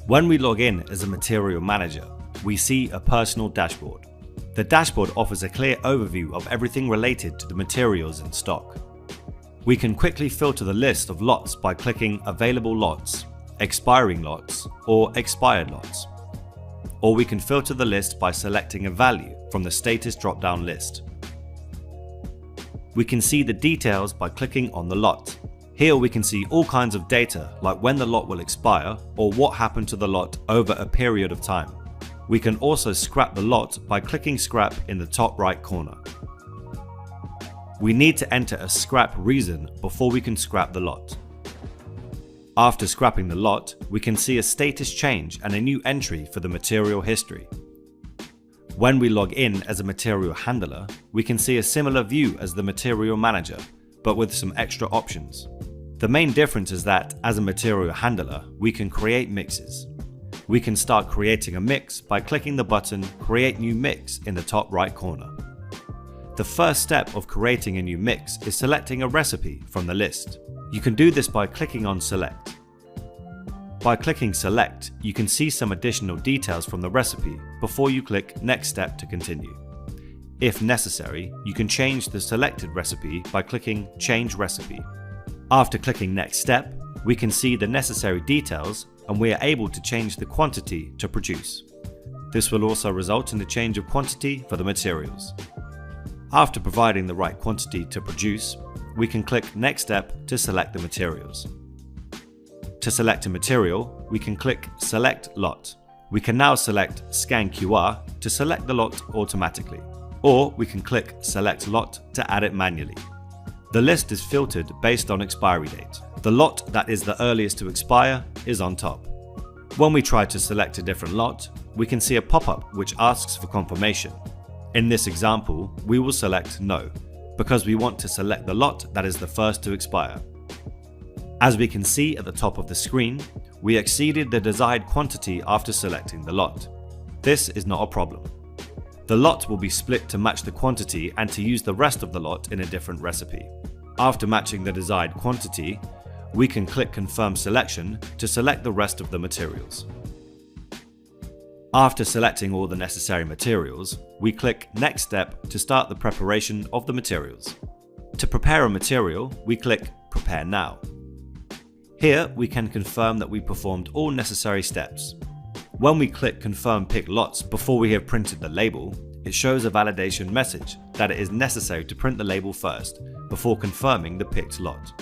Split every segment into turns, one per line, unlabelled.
When we log in as a material manager, we see a personal dashboard. The dashboard offers a clear overview of everything related to the materials in stock. We can quickly filter the list of lots by clicking Available Lots, Expiring Lots, or Expired Lots. Or we can filter the list by selecting a value from the Status drop-down list. We can see the details by clicking on the lot. Here we can see all kinds of data like when the lot will expire or what happened to the lot over a period of time. We can also scrap the lot by clicking Scrap in the top right corner. We need to enter a scrap reason before we can scrap the lot. After scrapping the lot, we can see a status change and a new entry for the material history. When we log in as a material handler, we can see a similar view as the material manager, but with some extra options. The main difference is that as a material handler, we can create mixes. We can start creating a mix by clicking the button Create New Mix in the top right corner. The first step of creating a new mix is selecting a recipe from the list. You can do this by clicking on Select. By clicking Select, you can see some additional details from the recipe before you click Next Step to continue. If necessary, you can change the selected recipe by clicking Change Recipe. After clicking Next Step, we can see the necessary details and we are able to change the quantity to produce. This will also result in the change of quantity for the materials. After providing the right quantity to produce, we can click Next Step to select the materials. To select a material, we can click Select Lot. We can now select Scan QR to select the lot automatically, or we can click Select Lot to add it manually. The list is filtered based on expiry date. The lot that is the earliest to expire is on top. When we try to select a different lot, we can see a pop-up which asks for confirmation. In this example, we will select No, because we want to select the lot that is the first to expire. As we can see at the top of the screen, we exceeded the desired quantity after selecting the lot. This is not a problem. The lot will be split to match the quantity and to use the rest of the lot in a different recipe. After matching the desired quantity, we can click Confirm Selection to select the rest of the materials. After selecting all the necessary materials, we click Next Step to start the preparation of the materials. To prepare a material, we click Prepare Now. Here we can confirm that we performed all necessary steps. When we click Confirm Pick Lots before we have printed the label, it shows a validation message that it is necessary to print the label first before confirming the picked lot.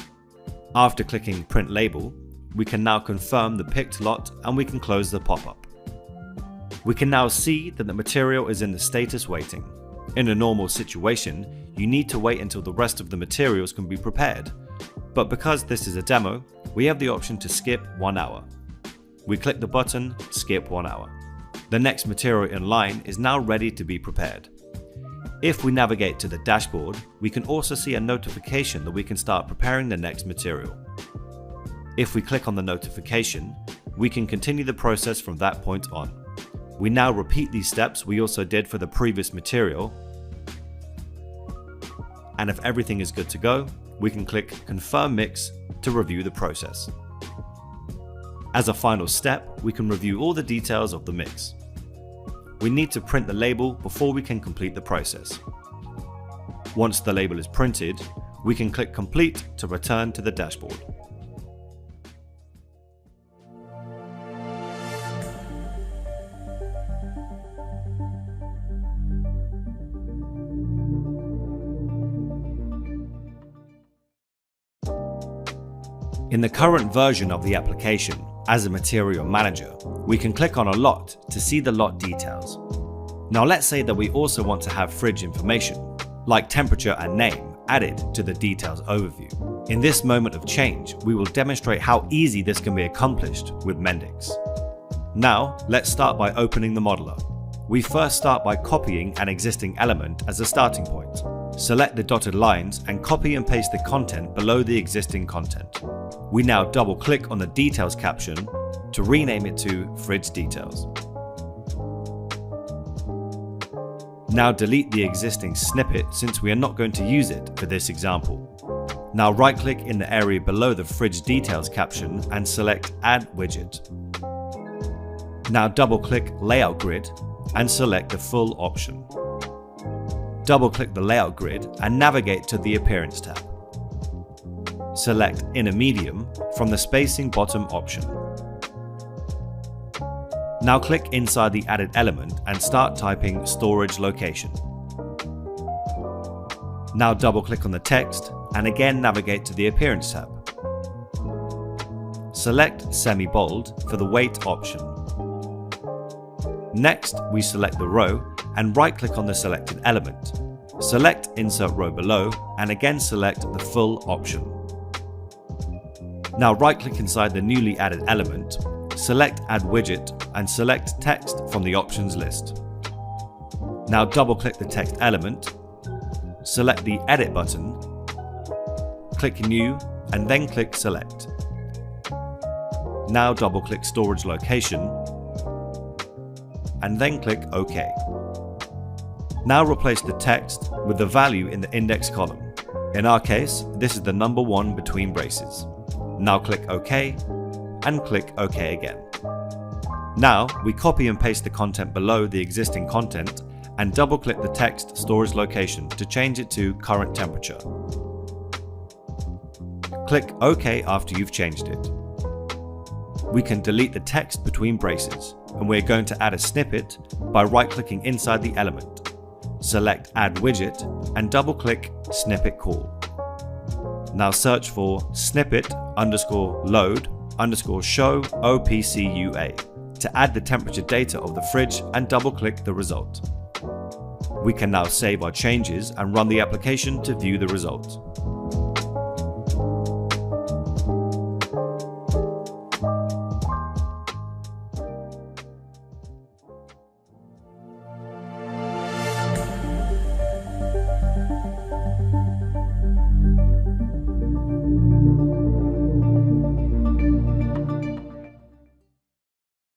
After clicking Print Label, we can now confirm the picked lot and we can close the pop-up. We can now see that the material is in the status waiting. In a normal situation, you need to wait until the rest of the materials can be prepared. But because this is a demo, we have the option to skip 1 hour. We click the button Skip 1 hour. The next material in line is now ready to be prepared. If we navigate to the dashboard, we can also see a notification that we can start preparing the next material. If we click on the notification, we can continue the process from that point on. We now repeat these steps we also did for the previous material, and if everything is good to go, we can click Confirm Mix to review the process. As a final step, we can review all the details of the mix. We need to print the label before we can complete the process. Once the label is printed, we can click Complete to return to the dashboard. In the current version of the application, as a material manager, we can click on a lot to see the lot details. Now let's say that we also want to have fridge information, like temperature and name, added to the details overview. In this moment of change, we will demonstrate how easy this can be accomplished with Mendix. Now, let's start by opening the modeler. We first start by copying an existing element as a starting point. Select the dotted lines and copy and paste the content below the existing content. We now double click on the details caption to rename it to Fridge Details. Now delete the existing snippet since we are not going to use it for this example. Now right click in the area below the Fridge Details caption and select Add Widget. Now double-click Layout Grid and select the full option. Double-click the Layout Grid and navigate to the Appearance tab. Select Inner Medium from the Spacing bottom option. Now click inside the added element and start typing Storage Location. Now double-click on the text and again navigate to the Appearance tab. Select Semi-Bold for the Weight option. Next, we select the row and right-click on the selected element. Select Insert Row below and again select the full option. Now right-click inside the newly added element, select Add Widget and select Text from the options list. Now double-click the text element, select the Edit button, click New and then click Select. Now double-click Storage Location and then click OK. Now replace the text with the value in the index column. In our case, this is the number 1 between braces. Now click OK and click OK again. Now we copy and paste the content below the existing content and double-click the text storage location to change it to current temperature. Click OK after you've changed it. We can delete the text between braces, and we're going to add a snippet by right-clicking inside the element. Select Add Widget and double-click Snippet Call. Now search for snippet_load_show OPCUA to add the temperature data of the fridge and double-click the result. We can now save our changes and run the application to view the result.